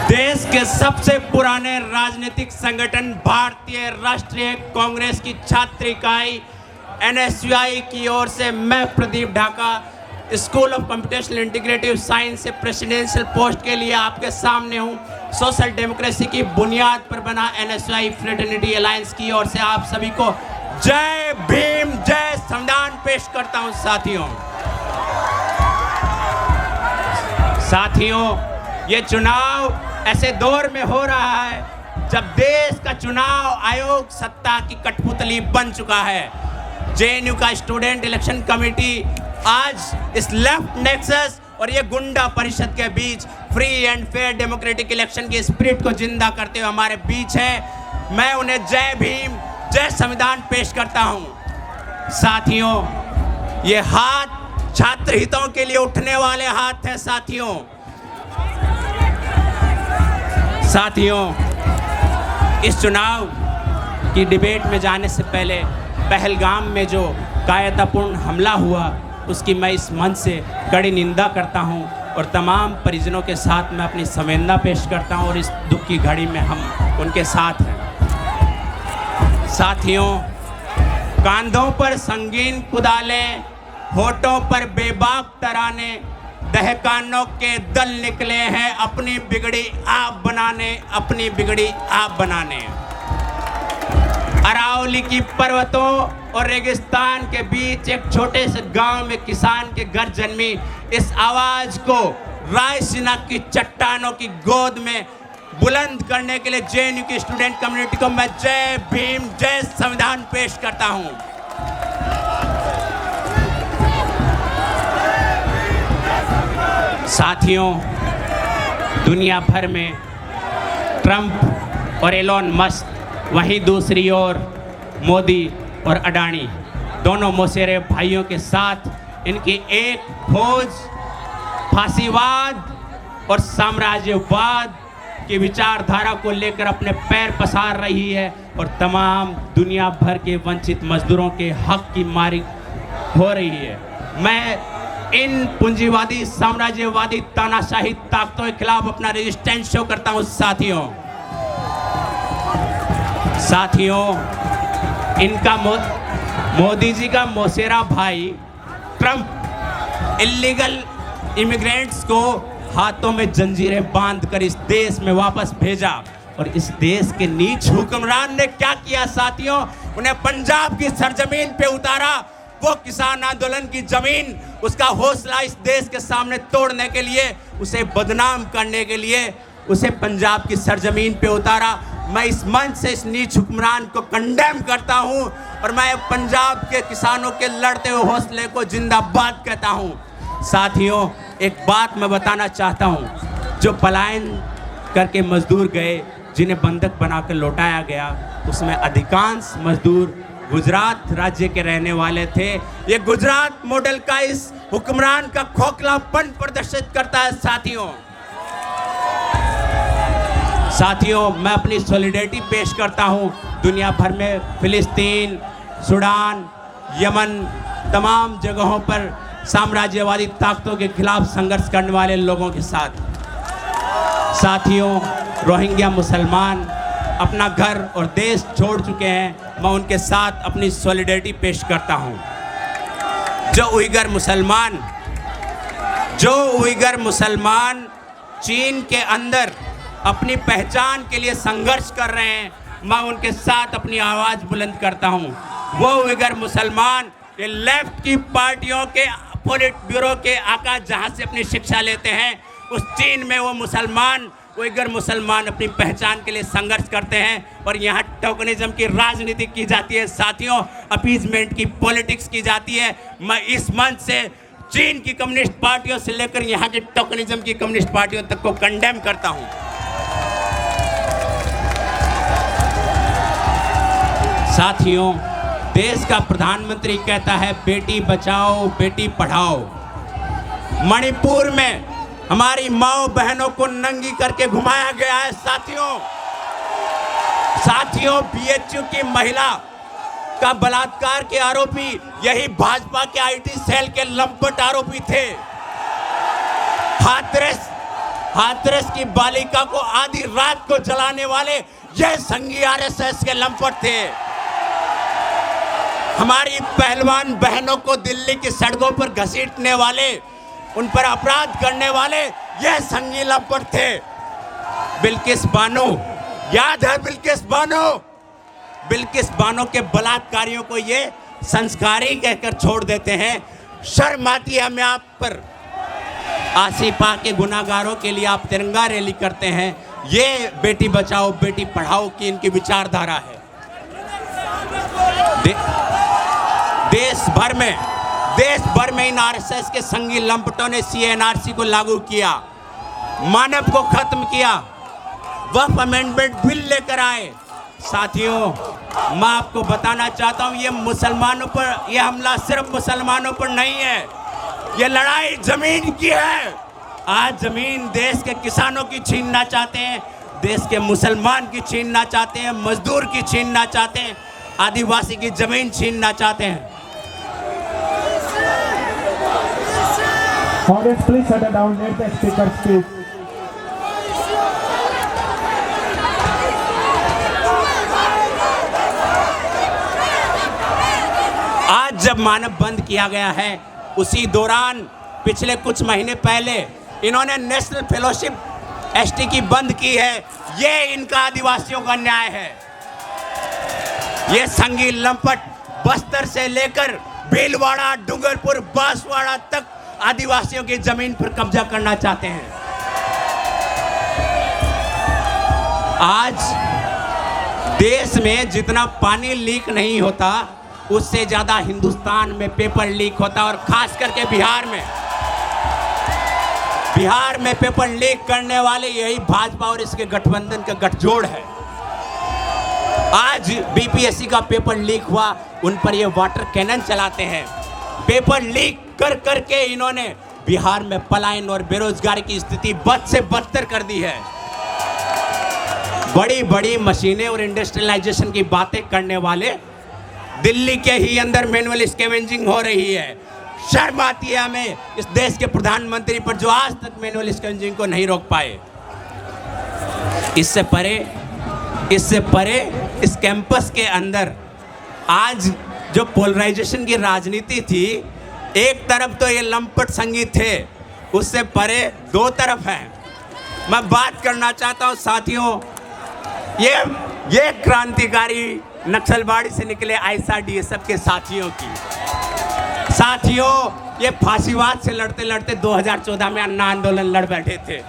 देश के सबसे पुराने राजनीतिक संगठन भारतीय राष्ट्रीय कांग्रेस की छात्र इकाई NSUI की ओर से मैं Pradeep Dhaka school of computational integrative science से प्रेसिडेंशियल पोस्ट के लिए आपके सामने हूं। सोशल डेमोक्रेसी की बुनियाद पर बना NSUI फ्रेटर्निटी अलायंस की ओर से आप सभी को जय भीम जय संविधान पेश करता हूं। साथियों, ये चुनाव ऐसे दौर में हो रहा है जब देश का चुनाव आयोग सत्ता की कठपुतली बन चुका है। JNU का स्टूडेंट इलेक्शन कमेटी आज इस लेफ्ट नेक्सस और ये गुंडा परिषद के बीच free and fair democratic election की स्पिरिट को जिंदा करते हुए हमारे बीच है। मैं उन्हें जय भीम जय संविधान पेश करता हूं। साथियों, ये हाथ छात्र हितों के लिए उठने वाले हाथ हैं। साथियों, इस चुनाव की डिबेट में जाने से पहले पहलगाम में जो कायरतापूर्ण हमला हुआ उसकी मैं इस मंच से कड़ी निंदा करता हूं और तमाम परिजनों के साथ मैं अपनी संवेदना पेश करता हूं और इस दुख की घड़ी में हम उनके साथ हैं। साथियों, कांधों पर संगीन कुदालें, होठों पर बेबाक तराने, दहकानों के दल निकले हैं अपनी बिगड़ी आप बनाने। अरावली की पर्वतों और रेगिस्तान के बीच एक छोटे से गांव में किसान के घर जन्मी इस आवाज को रायसीना की चट्टानों की गोद में बुलंद करने के लिए JNU की स्टूडेंट कम्युनिटी को मैं जय भीम जय संविधान पेश करता हूं। साथियों, दुनिया भर में ट्रंप और एलोन मस्क, वहीं दूसरी ओर मोदी और अडानी, दोनों मौसेरे भाइयों के साथ इनकी एक फौज फांसीवाद और साम्राज्यवाद की विचारधारा को लेकर अपने पैर पसार रही है और तमाम दुनिया भर के वंचित मजदूरों के हक की मारी हो रही है। मैं इन पूंजीवादी साम्राज्यवादी तानाशाही ताकतों के खिलाफ अपना रेजिस्टेंस शो करता हूं। साथियों, इनका मोदी जी का मौसेरा भाई ट्रंप इल्लीगल इमिग्रेंट्स को हाथों में जंजीरें बांधकर इस देश में वापस भेजा और इस देश के नीच हुक्मरान ने क्या किया साथियों, उन्हें पंजाब की सरजमीन पे उतारा। वो किसान आंदोलन की जमीन, उसका हौसला इस देश के सामने तोड़ने के लिए, उसे बदनाम करने के लिए उसे पंजाब की सरजमीन पे उतारा। मैं इस मंच से इस नीच हुक्मरान को कंडेम करता हूं और मैं पंजाब के किसानों के लड़ते हुए हौसले को जिंदाबाद कहता हूं। साथियों, एक बात मैं बताना चाहता हूं, जो पलायन करके मजदूर गए, जिन्हें बंधक बनाकर लौटाया गया, उसमें अधिकांश मजदूर गुजरात राज्य के रहने वाले थे। ये गुजरात मॉडल का इस हुक्मरान का खोखलापन प्रदर्शित करता है। साथियों, मैं अपनी सॉलिडेरिटी पेश करता हूं दुनिया भर में फिलिस्तीन, सूडान, यमन, तमाम जगहों पर साम्राज्यवादी ताकतों के खिलाफ संघर्ष करने वाले लोगों के साथ। साथियों, रोहिंग्या मुसलमान अपना घर और देश छोड़ चुके हैं, मैं उनके साथ अपनी सॉलिडेरिटी पेश करता हूं। जो उइगर मुसलमान चीन के अंदर अपनी पहचान के लिए संघर्ष कर रहे हैं, मैं उनके साथ अपनी आवाज बुलंद करता हूं। वो उइगर मुसलमान ये लेफ्ट की पार्टियों के पोलिट ब्यूरो के आका जहां से अपनी शिक्षा लेते हैं, उस चीन में वो मुसलमान उइगर मुसलमान अपनी पहचान के लिए संघर्ष करते हैं और यहाँ टोकनिज्म की राजनीति की जाती है। साथियों, अपीजमेंट की पॉलिटिक्स की जाती है। मैं इस मंच से चीन की कम्युनिस्ट पार्टियों से लेकर यहाँ के टोकनिज्म की कम्युनिस्ट पार्टियों तक को कंडेम करता हूँ। साथियों, देश का प्रधानमंत्री कहता है बेटी बचाओ बेटी पढ़ाओ। मणिपुर में हमारी माओ बहनों को नंगी करके घुमाया गया है। साथियों, BHU की महिला का बलात्कार के आरोपी यही भाजपा के IT सेल के लंपट आरोपी थे। हाथरस की बालिका को आधी रात को जलाने वाले ये संघी आरएसएस के लंपट थे। हमारी पहलवान बहनों को दिल्ली की सड़कों पर घसीटने वाले, उन पर अपराध करने वाले ये संघी लंपट थे। बिल्किस बानो, याद है बिल्किस बानो? बिल्किस बानो के बलात्कारियों को ये संस्कारी कहकर छोड़ देते हैं। शर्म आती है हमें आप पर। आसिफा के गुनाहगारों के लिए आप तिरंगा रैली करते हैं। ये बेटी बचाओ बेटी पढ़ाओ की इनकी विचारधारा है। देश भर में इन आरएसएस के संघी लंपटों ने सीएनआरसी को लागू किया, मानव को खत्म किया, वक्फ अमेंडमेंट बिल लेकर आए। साथियों, मैं आपको बताना चाहता हूं, ये मुसलमानों पर, ये हमला सिर्फ मुसलमानों पर नहीं है, ये लड़ाई जमीन की है। आज जमीन देश के किसानों की छीनना चाहते हैं, देश के मुसलमान की छीनना चाहते हैं, मजदूर की छीनना चाहते हैं, आदिवासी की जमीन छीनना चाहते हैं। Audience, please shut it down. Let the speaker speak. आज जब मानव बंद किया गया है, उसी दौरान पिछले कुछ महीने पहले इन्होंने नेशनल फेलोशिप एसटी की बंद की है। ये इनका आदिवासियों का न्याय है। ये संघी लंपट बस्तर से लेकर भीलवाड़ा, डूंगरपुर, बांसवाड़ा तक आदिवासियों की जमीन पर कब्जा करना चाहते हैं। आज देश में जितना पानी लीक नहीं होता, उससे ज्यादा हिंदुस्तान में पेपर लीक होता, और खास करके बिहार में पेपर लीक करने वाले यही भाजपा और इसके गठबंधन का गठजोड़ है। आज बीपीएससी का पेपर लीक हुआ, उन पर ये वाटर कैनन चलाते हैं। पेपर लीक कर करके इन्होंने बिहार में पलायन और बेरोजगारी की स्थिति बद से बदतर कर दी है। बड़ी बड़ी मशीनें और इंडस्ट्रियलाइजेशन की बातें करने वाले, दिल्ली के ही अंदर मैनुअल स्कैवेंजिंग हो रही है। शर्म आती है हमें इस देश के प्रधानमंत्री पर, जो आज तक मैनुअल स्कैवेंजिंग को नहीं रोक पाए। इससे परे इस कैंपस के अंदर आज जो पोलराइजेशन की राजनीति थी, एक तरफ तो ये लंपट संघी थे, उससे परे दो तरफ हैं। मैं बात करना चाहता हूं साथियों, ये क्रांतिकारी नक्सलवाड़ी से निकले आईएसआईडीएसएफ के साथियों की। साथियों, ये फांसीवाद से लड़ते लड़ते 2014 में अन्ना आंदोलन लड़ बैठे थे।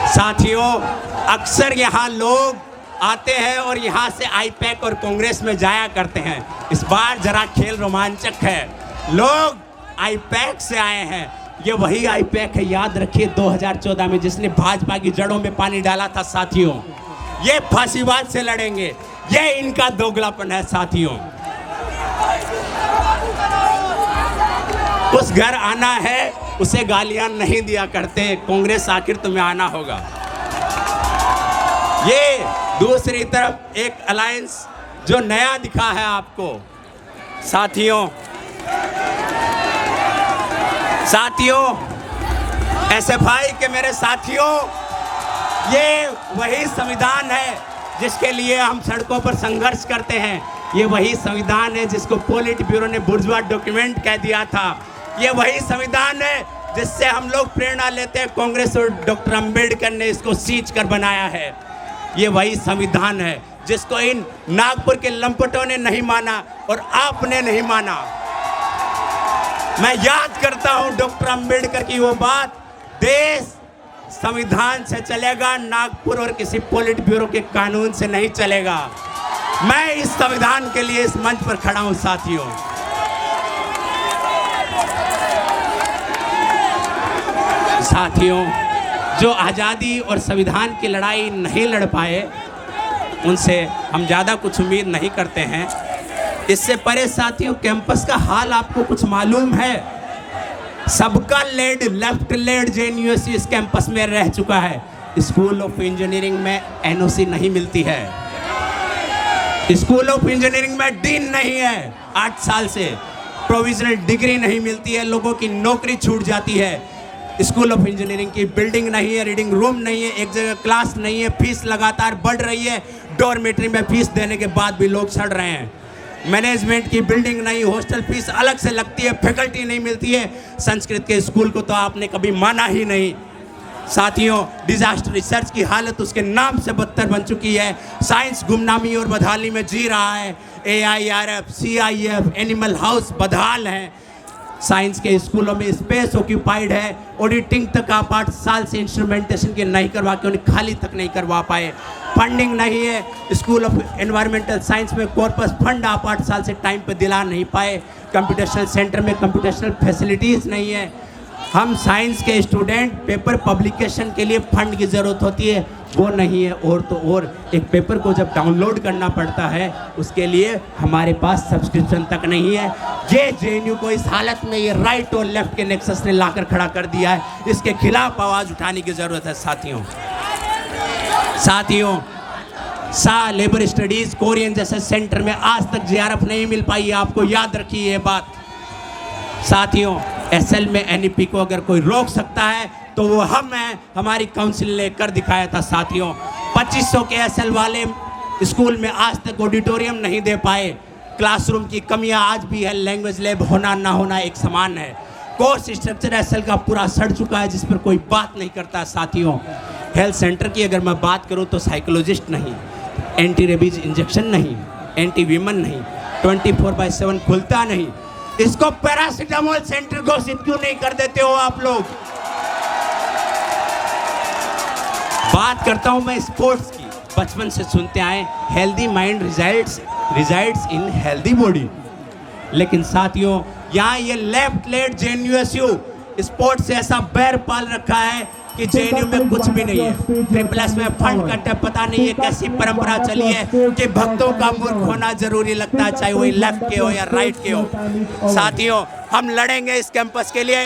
साथियों, अक्सर यहाँ लोग आते हैं और यहाँ से आईपैक और कांग्रेस में जाया करते हैं। इस बार जरा खेल रोमांचक है। लोग आईपैक से आए हैं, ये वही आईपैक है, याद रखिए 2014 में, जिसने भाजपा की जड़ों में पानी डाला था। साथियों, ये फांसीवाद से लड़ेंगे, ये इनका दोगलापन है। साथियों, उस घर आना है, उसे गालियां नहीं दिया करते। कांग्रेस आखिर तुम्हें आना होगा। ये दूसरी तरफ एक अलायंस जो नया दिखा है आपको। साथियों, एसएफआई के मेरे साथियों, ये वही संविधान है जिसके लिए हम सड़कों पर संघर्ष करते हैं। ये वही संविधान है जिसको पोलिट ब्यूरो ने बुर्जुआ डॉक्यूमेंट कह दिया था। ये वही संविधान है जिससे हम लोग प्रेरणा लेते हैं। कांग्रेस और डॉक्टर अंबेडकर ने इसको सींच कर बनाया है। ये वही संविधान है जिसको इन नागपुर के लंपटों ने नहीं माना और आपने नहीं माना। मैं याद करता हूं डॉक्टर अंबेडकर की वो बात, देश संविधान से चलेगा, नागपुर और किसी पोलिट ब्यूरो के कानून से नहीं चलेगा। मैं इस संविधान के लिए इस मंच पर खड़ा हूं। साथियों, जो आज़ादी और संविधान की लड़ाई नहीं लड़ पाए, उनसे हम ज़्यादा कुछ उम्मीद नहीं करते हैं। इससे परे साथियों, कैंपस का हाल आपको कुछ मालूम है? सबका लेड, लेफ्ट लेड जेएनयूएससी इस कैंपस में रह चुका है। स्कूल ऑफ इंजीनियरिंग में एनओसी नहीं मिलती है। स्कूल ऑफ इंजीनियरिंग में डीन नहीं है। 8 साल से प्रोविजनल डिग्री नहीं मिलती है, लोगों की नौकरी छूट जाती है। स्कूल ऑफ इंजीनियरिंग की बिल्डिंग नहीं है, रीडिंग रूम नहीं है, एक जगह क्लास नहीं है, फीस लगातार बढ़ रही है, डॉर्मेट्री में फीस देने के बाद भी लोग सड़ रहे हैं, मैनेजमेंट की बिल्डिंग नहीं, हॉस्टल फीस अलग से लगती है, फैकल्टी नहीं मिलती है। संस्कृत के स्कूल को तो आपने कभी माना ही नहीं। साथियों, डिजास्टर रिसर्च की हालत उसके नाम से बदतर बन चुकी है। साइंस गुमनामी और बदहाली में जी रहा है। AIRF, CIF, एनिमल हाउस बदहाल है। साइंस के स्कूलों में स्पेस ऑक्यूपाइड है। ऑडिटिंग तक आप 8 साल से इंस्ट्रूमेंटेशन के नहीं करवा के उन्हें खाली तक नहीं करवा पाए। फंडिंग नहीं है। स्कूल ऑफ एनवायरमेंटल साइंस में कॉर्पस फंड आप 8 साल से टाइम पर दिला नहीं पाए। कंप्यूटेशनल सेंटर में कंप्यूटेशनल फैसिलिटीज़ नहीं है। हम साइंस के स्टूडेंट पेपर पब्लिकेशन के लिए फंड की ज़रूरत होती है, वो नहीं है। और तो और एक पेपर को जब डाउनलोड करना पड़ता है उसके लिए हमारे पास सब्सक्रिप्शन तक नहीं है। ये JNU को इस हालत में ये राइट और लेफ्ट के नेक्सस ने लाकर खड़ा कर दिया है। इसके खिलाफ आवाज़ उठाने की ज़रूरत है साथियों। लेबर स्टडीज़ कोरियन जैसे सेंटर में आज तक JRF नहीं मिल पाई है, आपको याद रखिए ये बात। साथियों, SL में NEP को अगर कोई रोक सकता है तो वो हम हैं। हमारी काउंसिल ने कर दिखाया था साथियों। 2500 के SL वाले स्कूल में आज तक ऑडिटोरियम नहीं दे पाए। क्लासरूम की कमियां आज भी है। लैंग्वेज लैब होना ना होना एक समान है। कोर्स स्ट्रक्चर SL का पूरा सड़ चुका है, जिस पर कोई बात नहीं करता साथियों। हेल्थ सेंटर की अगर मैं बात करूं तो साइकोलॉजिस्ट नहीं, एंटी रेबीज इंजेक्शन नहीं, एंटी वीमन नहीं, 24/7 खुलता नहीं। इसको पैरासिटामोल सेंटर घोषित क्यों नहीं कर देते हो आप लोग? बात करता हूं मैं स्पोर्ट्स की। बचपन से सुनते आए हेल्दी माइंड रिजाइड्स इन हेल्दी बॉडी। लेकिन साथियों, यहाँ ये लेफ्ट लेट JNUSU स्पोर्ट्स से ऐसा बैर पाल रखा है कि JNU में कुछ भी नहीं है। ट्रिपल में फंड कट है। पता नहीं ये कैसी परंपरा चली है कि भक्तों का मूर्ख होना जरूरी लगता है, चाहे वो लेफ्ट के हो या राइट के हो। साथियों, हम लड़ेंगे इस कैंपस के लिए।